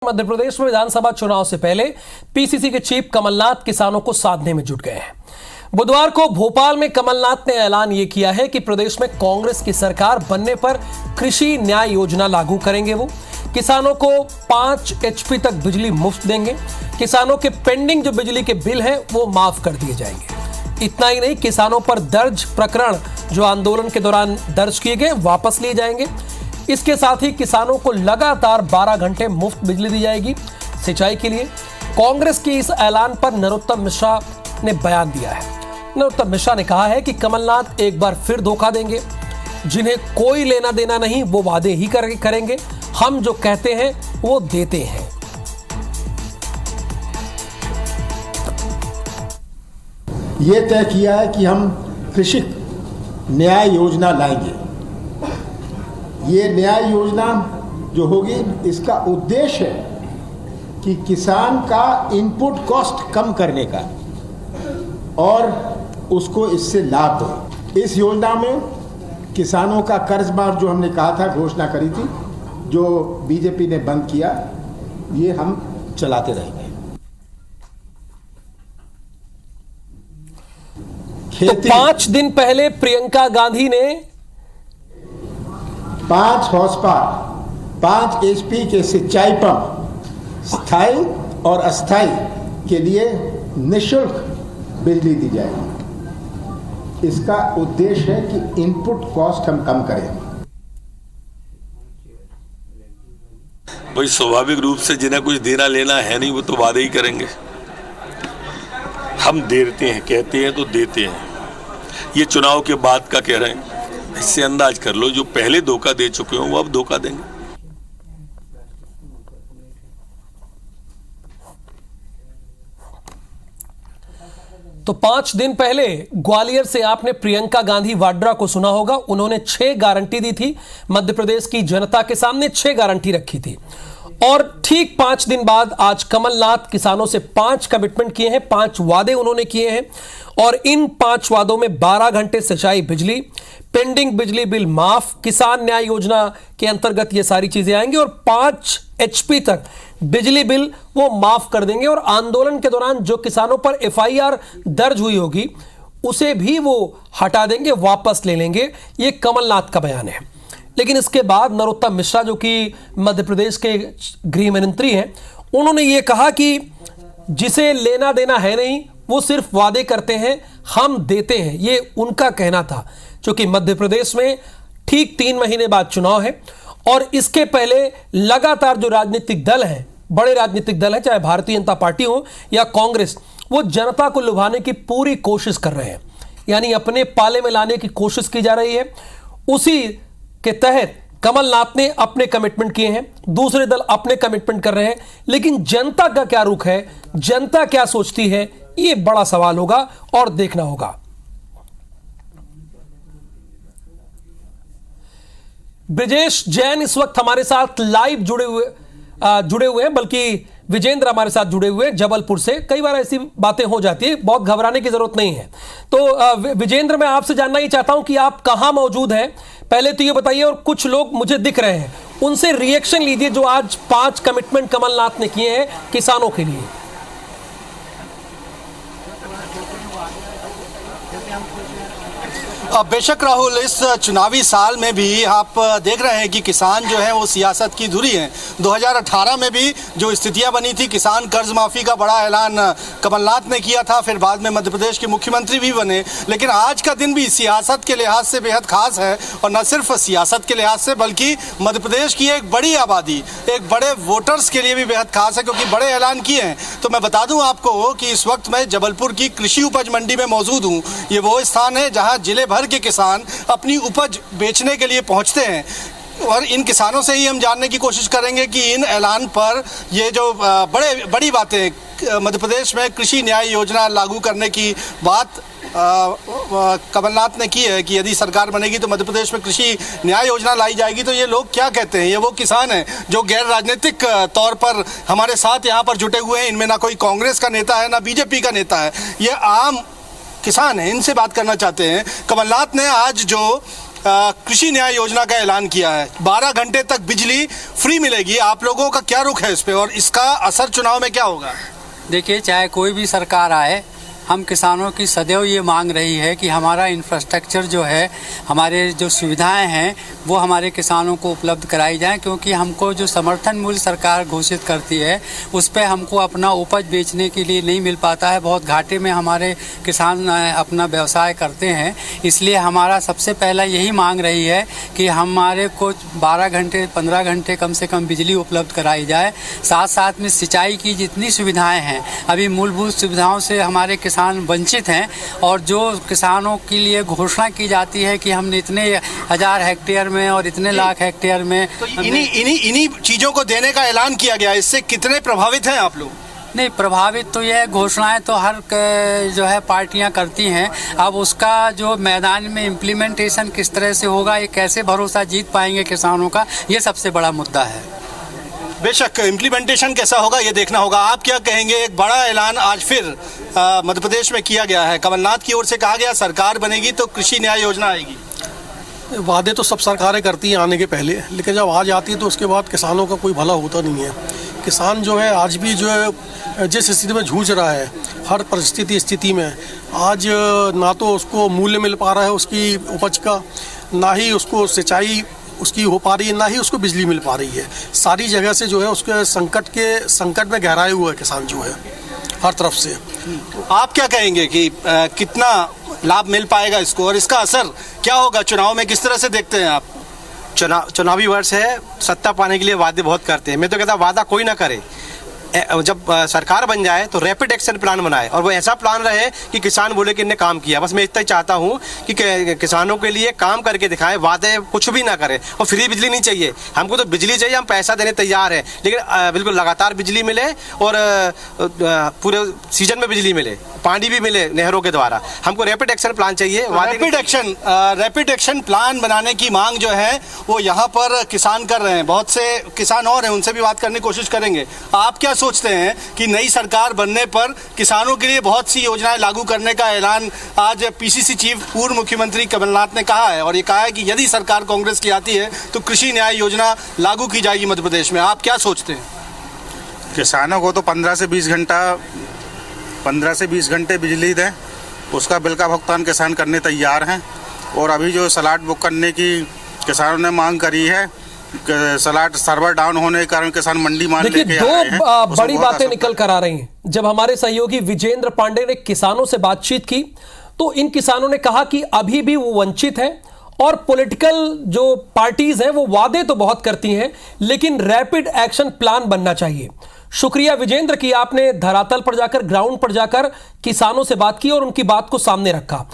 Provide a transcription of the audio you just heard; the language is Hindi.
मध्य प्रदेश में विधानसभा चुनाव से पहले पीसीसी के चीफ कमलनाथ किसानों को साधने में जुट गए हैं। बुधवार को भोपाल में कमलनाथ ने ऐलान यह किया है कि प्रदेश में कांग्रेस की सरकार बनने पर कृषि न्याय योजना लागू करेंगे। वो किसानों को 5 HP तक बिजली मुफ्त देंगे। किसानों के पेंडिंग जो बिजली के बिल हैं वो माफ कर दिए जाएंगे। इतना ही नहीं, किसानों पर दर्ज प्रकरण जो आंदोलन के दौरान दर्ज किए गए वापस लिए जाएंगे। इसके साथ ही किसानों को लगातार 12 घंटे मुफ्त बिजली दी जाएगी सिंचाई के लिए। कांग्रेस के इस ऐलान पर नरोत्तम मिश्रा ने बयान दिया है। नरोत्तम मिश्रा ने कहा है कि कमलनाथ एक बार फिर धोखा देंगे। जिन्हें कोई लेना देना नहीं वो वादे ही करेंगे। हम जो कहते हैं वो देते हैं। ये तय किया है कि हम कृषि न्याय योजना लाएंगे। ये न्याय योजना जो होगी, इसका उद्देश्य है कि किसान का इनपुट कॉस्ट कम करने का और उसको इससे लाभ हो। इस योजना में किसानों का कर्ज माफ जो हमने कहा था, घोषणा करी थी, जो बीजेपी ने बंद किया, ये हम चलाते रहेंगे। तो 5 दिन पहले प्रियंका गांधी ने 5 हॉर्स पावर 5 HP के सिंचाई पंप स्थायी और अस्थायी के लिए निःशुल्क बिजली दी जाएगी। इसका उद्देश्य है कि इनपुट कॉस्ट हम कम करें। भाई स्वाभाविक रूप से जिन्हें कुछ देना लेना है नहीं वो तो वादे ही करेंगे। हम देते हैं, कहते हैं तो देते हैं। ये चुनाव के बाद का कह रहे हैं, इससे अंदाज कर लो जो पहले धोखा दे चुके हो वो अब धोखा देंगे। तो 5 दिन पहले ग्वालियर से आपने प्रियंका गांधी वाड्रा को सुना होगा। उन्होंने 6 गारंटी दी थी मध्य प्रदेश की जनता के सामने, 6 गारंटी रखी थी। और ठीक 5 दिन बाद आज कमलनाथ किसानों से 5 कमिटमेंट किए हैं, 5 वादे उन्होंने किए हैं। और इन 5 वादों में 12 घंटे सिंचाई बिजली, पेंडिंग बिजली बिल माफ, किसान न्याय योजना के अंतर्गत ये सारी चीजें आएंगी और 5 HP तक बिजली बिल वो माफ कर देंगे। और आंदोलन के दौरान जो किसानों पर FIR दर्ज हुई होगी उसे भी वो हटा देंगे, वापस ले लेंगे। ये कमलनाथ का बयान है। लेकिन इसके बाद नरोत्तम मिश्रा जो कि मध्य प्रदेश के गृह मंत्री हैं, उन्होंने ये कहा कि जिसे लेना देना है नहीं वो सिर्फ वादे करते हैं, हम देते हैं। ये उनका कहना था, क्योंकि मध्य प्रदेश में ठीक 3 महीने बाद चुनाव है और इसके पहले लगातार जो राजनीतिक दल हैं, बड़े राजनीतिक दल हैं, चाहे भारतीय जनता पार्टी हो या कांग्रेस, वो जनता को लुभाने की पूरी कोशिश कर रहे हैं, यानी अपने पाले में लाने की कोशिश की जा रही है। उसी के तहत कमलनाथ ने अपने कमिटमेंट किए हैं, दूसरे दल अपने कमिटमेंट कर रहे हैं। लेकिन जनता का क्या रुख है, जनता क्या सोचती है, ये बड़ा सवाल होगा और देखना होगा। ब्रिजेश जैन इस वक्त हमारे साथ लाइव जुड़े हुए हैं, बल्कि विजेंद्र हमारे साथ जुड़े हुए हैं जबलपुर से। कई बार ऐसी बातें हो जाती है, बहुत घबराने की जरूरत नहीं है। तो विजेंद्र, मैं आपसे जानना ही चाहता हूं कि आप कहां मौजूद हैं, पहले तो ये बताइए। और कुछ लोग मुझे दिख रहे हैं, उनसे रिएक्शन लीजिए जो आज 5 कमिटमेंट कमलनाथ ने किए हैं किसानों के लिए। बेशक राहुल, इस चुनावी साल में भी आप देख रहे हैं कि किसान जो है वो सियासत की धुरी हैं। 2018 में भी जो स्थितियां बनी थी, किसान कर्ज माफ़ी का बड़ा ऐलान कमलनाथ ने किया था, फिर बाद में मध्य प्रदेश के मुख्यमंत्री भी बने। लेकिन आज का दिन भी सियासत के लिहाज से बेहद खास है, और न सिर्फ सियासत के लिहाज से बल्कि मध्य प्रदेश की एक बड़ी आबादी, एक बड़े वोटर्स के लिए भी बेहद खास है, क्योंकि बड़े ऐलान किए हैं। तो मैं बता दूँ आपको कि इस वक्त मैं जबलपुर की कृषि उपज मंडी में मौजूद हूँ। ये वो स्थान है जहाँ जिले भर के किसान अपनी उपज बेचने के लिए पहुंचते हैं, और इन किसानों से ही हम जानने की कोशिश करेंगे कि इन ऐलान पर ये जो बड़ी बातें मध्य प्रदेश में कृषि न्याय योजना लागू करने की बात कमलनाथ ने की है कि यदि सरकार बनेगी तो मध्य प्रदेश में कृषि न्याय योजना लाई जाएगी। तो ये लोग क्या कहते हैं, ये वो किसान हैं जो गैर राजनीतिक तौर पर हमारे साथ यहाँ पर जुटे हुए हैं। इनमें ना कोई कांग्रेस का नेता है, ना बीजेपी का नेता है, ये आम किसान हैं। इनसे बात करना चाहते हैं। कमलनाथ ने आज जो कृषि न्याय योजना का ऐलान किया है। 12 घंटे तक बिजली फ्री मिलेगी। आप लोगों का क्या रुख है इस पे और इसका असर चुनाव में क्या होगा? देखिए, चाहे कोई भी सरकार आए, हम किसानों की सदैव ये मांग रही है कि हमारा इंफ्रास्ट्रक्चर जो है, हमारे जो सुविधाएं हैं वो हमारे किसानों को उपलब्ध कराई जाएं, क्योंकि हमको जो समर्थन मूल्य सरकार घोषित करती है उस पे हमको अपना उपज बेचने के लिए नहीं मिल पाता है। बहुत घाटे में हमारे किसान अपना व्यवसाय करते हैं। इसलिए हमारा सबसे पहला यही मांग रही है कि हमारे को 12 घंटे 15 घंटे कम से कम बिजली उपलब्ध कराई जाए। साथ साथ में सिंचाई की जितनी सुविधाएँ हैं, अभी मूलभूत सुविधाओं से हमारे किसान वंचित हैं, और जो किसानों के लिए घोषणा की जाती है कि हमने इतने 1000 हेक्टेयर में और इतने लाख हेक्टेयर में, तो इन्हीं चीजों को देने का ऐलान किया गया। इससे कितने प्रभावित हैं आप लोग? नहीं, प्रभावित तो यह घोषणाएं तो हर जो है पार्टियां करती हैं। अब उसका जो मैदान में इम्प्लीमेंटेशन किस तरह से होगा, ये कैसे भरोसा जीत पाएंगे किसानों का, ये सबसे बड़ा मुद्दा है। बेशक इम्प्लीमेंटेशन कैसा होगा ये देखना होगा। आप क्या कहेंगे? एक बड़ा ऐलान आज फिर मध्य प्रदेश में किया गया है। कमलनाथ की ओर से कहा गया सरकार बनेगी तो कृषि न्याय योजना आएगी। वादे तो सब सरकारें करती हैं आने के पहले, लेकिन जब आ जाती है तो उसके बाद किसानों का कोई भला होता नहीं है। किसान जो है आज भी जो है जिस स्थिति में जूझ रहा है, हर स्थिति में आज ना तो उसको मूल्य मिल पा रहा है उसकी उपज का, ना ही उसको सिंचाई उसकी हो पा रही है, ना ही उसको बिजली मिल पा रही है। सारी जगह से जो है उसके संकट में गहराए हुआ है किसान जो है हर तरफ से। तो आप क्या कहेंगे कि कितना लाभ मिल पाएगा इसको और इसका असर क्या होगा चुनाव में? किस तरह से देखते हैं आप? चुनावी वर्ष है, सत्ता पाने के लिए वादे बहुत करते हैं। मैं तो कहता वादा कोई ना करे, जब सरकार बन जाए तो रैपिड एक्शन प्लान बनाए और वो ऐसा प्लान रहे कि किसान बोले कि इनने काम किया। बस मैं इतना ही चाहता हूँ कि किसानों के लिए काम करके दिखाएं, वादे कुछ भी ना करें। और फ्री बिजली नहीं चाहिए हमको, तो बिजली चाहिए, हम पैसा देने तैयार हैं, लेकिन बिल्कुल लगातार बिजली मिले और पूरे सीजन में बिजली मिले, पानी भी मिले नहरों के द्वारा। हमको रैपिड एक्शन प्लान चाहिए। रैपिड एक्शन प्लान बनाने की मांग जो है वो यहाँ पर किसान कर रहे हैं। बहुत से किसान और हैं, उनसे भी बात करने की कोशिश करेंगे। आप क्या सोचते हैं कि नई सरकार बनने पर किसानों के लिए बहुत सी योजनाएं लागू करने का ऐलान आज पीसीसी चीफ पूर्व मुख्यमंत्री कमलनाथ ने कहा है, और ये कहा है कि यदि सरकार कांग्रेस की आती है तो कृषि न्याय योजना लागू की जाएगी मध्य प्रदेश में। आप क्या सोचते हैं? किसानों को तो 15 से 20 घंटे बिजली दें, उसका बिल का भुगतान किसान करने तैयार हैं। और अभी जो सलाड बुक करने की किसानों ने मांग करी है, सलाड सर्वर डाउन होने के कारण किसान मंडी मान लेके देखिए, दो बड़ी बातें निकल कर आ रही हैं। जब हमारे सहयोगी विजेंद्र पांडे ने किसानों से बातचीत की तो इन किसानों ने कहा कि अभी भी वो वंचित हैं और पॉलिटिकल जो पार्टीज हैं वो वादे तो बहुत करती हैं, लेकिन रैपिड एक्शन प्लान बनना चाहिए। शुक्रिया विजेंद्र कि आपने धरातल पर जाकर, ग्राउंड पर जाकर किसानों से बात की और उनकी बात को सामने रखा।